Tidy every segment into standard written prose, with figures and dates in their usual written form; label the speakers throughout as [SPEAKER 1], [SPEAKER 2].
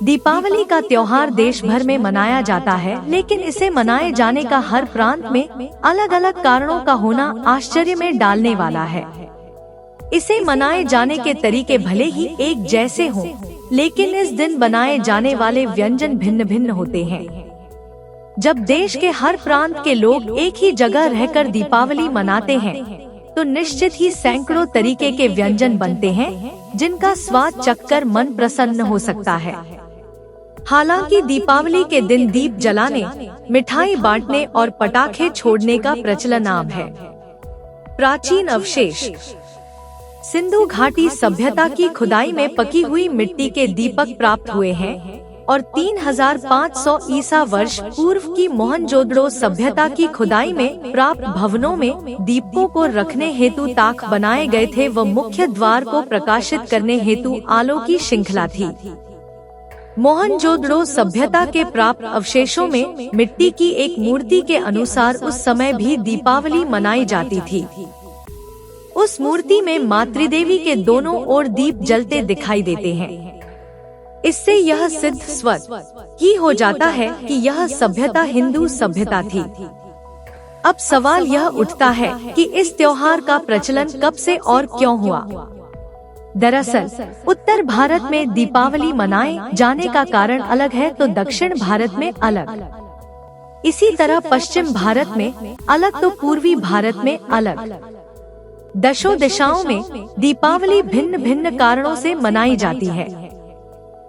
[SPEAKER 1] दीपावली का त्योहार देश भर में मनाया जाता है, लेकिन इसे मनाए जाने का हर प्रांत में अलग अलग कारणों का होना आश्चर्य में डालने वाला है। इसे मनाए जाने के तरीके भले ही एक जैसे हों, लेकिन इस दिन बनाए जाने वाले व्यंजन भिन्न भिन्न होते हैं। जब देश के हर प्रांत के लोग एक ही जगह रहकर दीपावली मनाते हैं, तो निश्चित ही सैकड़ों तरीके के व्यंजन बनते हैं, जिनका स्वाद चखकर मन प्रसन्न हो सकता है। हालांकि दीपावली के दिन दीप जलाने, मिठाई बांटने और पटाखे छोड़ने का प्रचलन आम है। प्राचीन अवशेष। सिंधु घाटी सभ्यता की खुदाई में पकी हुई मिट्टी के दीपक प्राप्त हुए हैं और 3500 ईसा वर्ष पूर्व की मोहनजोदड़ो सभ्यता की खुदाई में प्राप्त भवनों में दीपों को रखने हेतु ताक बनाए गए थे व मुख्य द्वार को प्रकाशित करने हेतु आलों की श्रृंखला थी। मोहनजोदड़ो सभ्यता के प्राप्त अवशेषों में मिट्टी की एक मूर्ति के अनुसार उस समय भी दीपावली मनाई जाती थी। उस मूर्ति में मातृदेवी के दोनों ओर दीप जलते दिखाई देते हैं। इससे यह सिद्ध स्वत ही हो जाता है कि यह सभ्यता हिंदू सभ्यता थी। अब सवाल यह उठता है कि इस त्योहार का प्रचलन कब से और क्यों हुआ। दरअसल उत्तर भारत में दीपावली मनाए जाने का कारण अलग है तो दक्षिण भारत में अलग। इसी तरह पश्चिम भारत में अलग तो पूर्वी भारत में अलग। दशों दिशाओं में दीपावली भिन्न भिन्न कारणों से मनाई जाती है।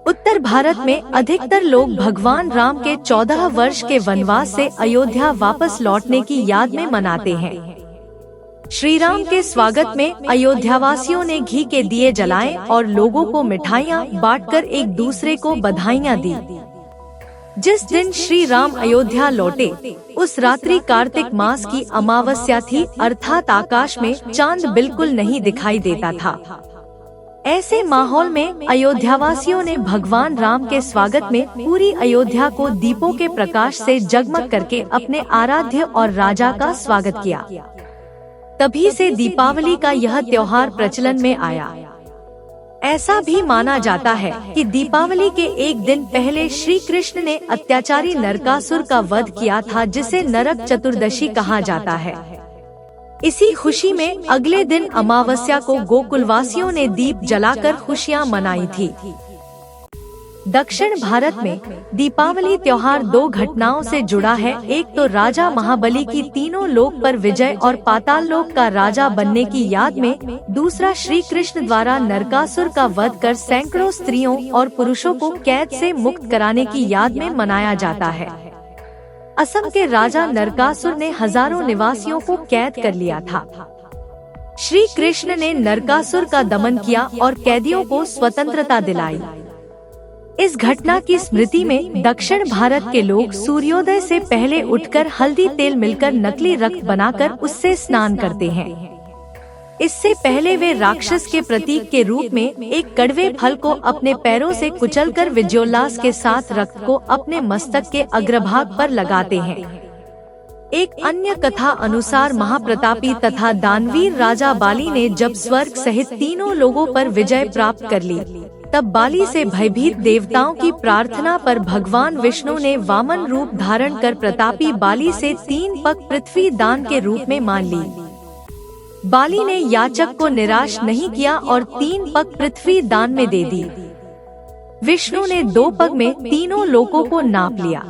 [SPEAKER 1] उत्तर भारत में अधिकतर लोग भगवान राम के 14 वर्ष के वनवास से अयोध्या वापस लौटने की याद में मनाते हैं। श्री राम के स्वागत में अयोध्यावासियों ने घी के दिए जलाए और लोगों को मिठाइयाँ बांटकर एक दूसरे को बधाइयाँ दी। जिस दिन श्री राम अयोध्या लौटे, उस रात्रि कार्तिक मास की अमावस्या थी, अर्थात आकाश में चांद बिल्कुल नहीं दिखाई देता था। ऐसे माहौल में अयोध्यावासियों ने भगवान राम के स्वागत में पूरी अयोध्या को दीपों के प्रकाश से जगमग करके अपने आराध्य और राजा का स्वागत किया। तभी से दीपावली का यह त्योहार प्रचलन में आया। ऐसा भी माना जाता है कि दीपावली के एक दिन पहले श्री कृष्ण ने अत्याचारी नरकासुर का वध किया था, जिसे नरक चतुर्दशी कहा जाता है। इसी खुशी में अगले दिन अमावस्या को गोकुलवासियों ने दीप जलाकर खुशियां मनाई थी। दक्षिण भारत में दीपावली त्योहार दो घटनाओं से जुड़ा है। एक तो राजा महाबली की तीनों लोक पर विजय और पाताल लोक का राजा बनने की याद में, दूसरा श्री कृष्ण द्वारा नरकासुर का वध कर सैकड़ों स्त्रियों और पुरुषों को कैद से मुक्त कराने की याद में मनाया जाता है। असम के राजा नरकासुर ने हजारों निवासियों को कैद कर लिया था। श्री कृष्ण ने नरकासुर का दमन किया और कैदियों को स्वतंत्रता दिलाई। इस घटना की स्मृति में दक्षिण भारत के लोग सूर्योदय से पहले उठकर हल्दी तेल मिलकर नकली रक्त बनाकर उससे स्नान करते हैं। इससे पहले वे राक्षस के प्रतीक के रूप में एक कड़वे फल को अपने पैरों से कुचलकर विजयोल्लास के साथ रक्त को अपने मस्तक के अग्रभाग पर लगाते हैं। एक अन्य कथा अनुसार महाप्रतापी तथा दानवीर राजा बाली ने जब स्वर्ग सहित तीनों लोगों पर विजय प्राप्त कर ली, तब बाली से भयभीत देवताओं की प्रार्थना पर भगवान विष्णु ने वामन रूप धारण कर प्रतापी बाली से 3 पग पृथ्वी दान के रूप में मांग ली। बाली ने याचक को निराश नहीं किया और 3 पग पृथ्वी दान में दे दी। विष्णु ने 2 पग में तीनों लोकों को नाप लिया।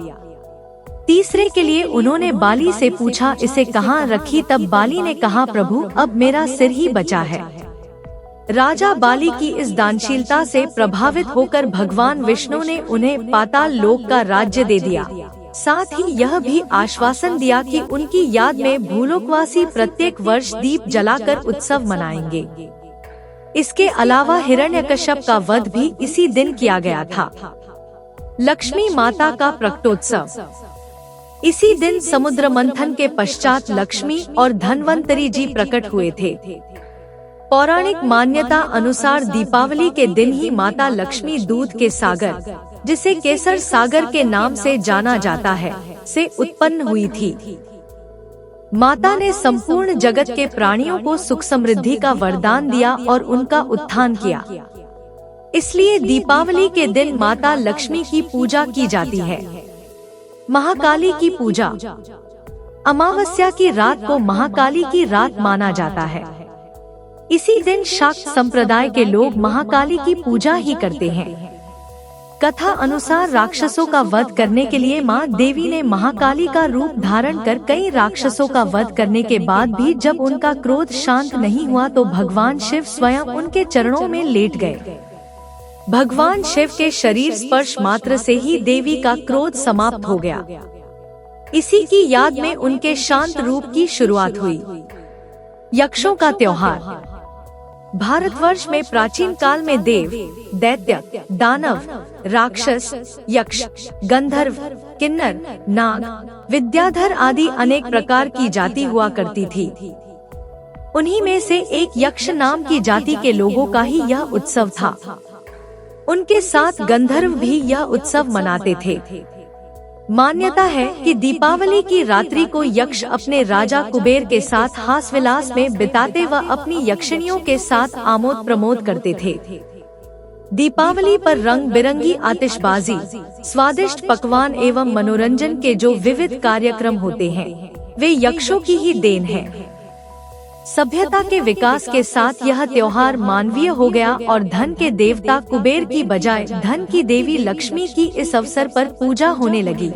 [SPEAKER 1] तीसरे के लिए उन्होंने बाली से पूछा, इसे कहाँ रखी? तब बाली ने कहा, प्रभु अब मेरा सिर ही बचा है। राजा बाली की इस दानशीलता से प्रभावित होकर भगवान विष्णु ने उन्हें पाताल लोक का राज्य दे दिया। साथ ही यह भी आश्वासन दिया कि उनकी याद में भूलोकवासी प्रत्येक वर्ष दीप जलाकर उत्सव मनाएंगे। इसके अलावा हिरण्यकश्यप का वध भी इसी दिन किया गया था। लक्ष्मी माता का प्रकटोत्सव। इसी दिन समुद्र मंथन के पश्चात लक्ष्मी और धन्वंतरी जी प्रकट हुए थे। पौराणिक मान्यता अनुसार दीपावली के दिन ही माता लक्ष्मी दूध के सागर, जिसे केसर सागर के नाम से जाना जाता है, से उत्पन्न हुई थी। माता ने संपूर्ण जगत के प्राणियों को सुख समृद्धि का वरदान दिया और उनका उत्थान किया। इसलिए दीपावली के दिन माता लक्ष्मी की पूजा की जाती है। महाकाली की पूजा। अमावस्या की रात को महाकाली की रात माना जाता है। इसी दिन शाक्त संप्रदाय के लोग महाकाली की पूजा ही करते हैं। कथा अनुसार राक्षसों का वध करने के लिए मां देवी ने महाकाली का रूप धारण कर कई राक्षसों का वध करने के बाद भी जब उनका क्रोध शांत नहीं हुआ तो भगवान शिव स्वयं उनके चरणों में लेट गए। भगवान शिव के शरीर स्पर्श मात्र से ही देवी का क्रोध समाप्त हो गया। इसी की याद में उनके शांत रूप की शुरुआत हुई। यक्षों का त्योहार। भारतवर्ष में प्राचीन काल में देव, दैत्य, दानव, राक्षस, यक्ष, गंधर्व, किन्नर, नाग, विद्याधर आदि अनेक प्रकार की जाति हुआ करती थी। उन्हीं में से एक यक्ष नाम की जाति के लोगों का ही यह उत्सव था। उनके साथ गंधर्व भी यह उत्सव मनाते थे। मान्यता है कि दीपावली की रात्रि को यक्ष अपने राजा कुबेर के साथ हास विलास में बिताते व अपनी यक्षिणियों के साथ आमोद प्रमोद करते थे। दीपावली पर रंग बिरंगी आतिशबाजी, स्वादिष्ट पकवान एवं मनोरंजन के जो विविध कार्यक्रम होते हैं वे यक्षों की ही देन है। सभ्यता के विकास के साथ यह त्योहार मानवीय हो गया और धन के देवता कुबेर की बजाय धन की देवी लक्ष्मी की इस अवसर पर पूजा होने लगी,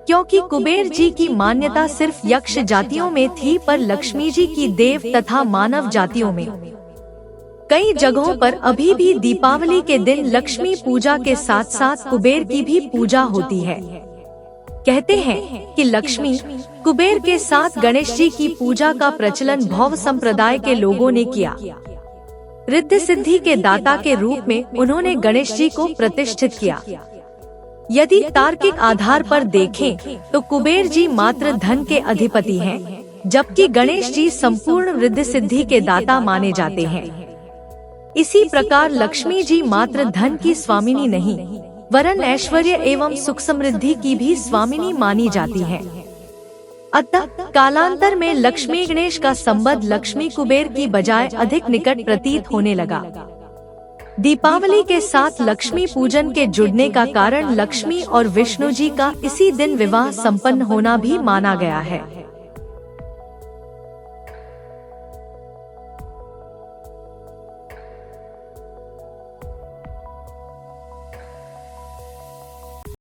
[SPEAKER 1] क्योंकि कुबेर जी की मान्यता सिर्फ यक्ष जातियों में थी पर लक्ष्मी जी की देव तथा मानव जातियों में। कई जगहों पर अभी भी दीपावली के दिन लक्ष्मी पूजा के साथ साथ कुबेर की भी पूजा होती है। कहते हैं कि लक्ष्मी, कुबेर के साथ गणेश जी की पूजा का प्रचलन भौव संप्रदाय के लोगों ने किया। रिद्धि सिद्धि के दाता के रूप में उन्होंने गणेश जी को प्रतिष्ठित किया। यदि तार्किक आधार पर देखें तो कुबेर जी मात्र धन के अधिपति हैं, जबकि गणेश जी संपूर्ण रिद्धि सिद्धि के दाता माने जाते हैं। इसी प्रकार लक्ष्मी जी मात्र धन की स्वामिनी नहीं, वरन ऐश्वर्य एवं सुख समृद्धि की भी स्वामिनी मानी जाती है। अतः कालांतर में लक्ष्मी गणेश का संबंध लक्ष्मी कुबेर की बजाय अधिक निकट प्रतीत होने लगा। दीपावली के साथ लक्ष्मी पूजन के जुड़ने का कारण लक्ष्मी और विष्णु जी का इसी दिन विवाह संपन्न होना भी माना गया है।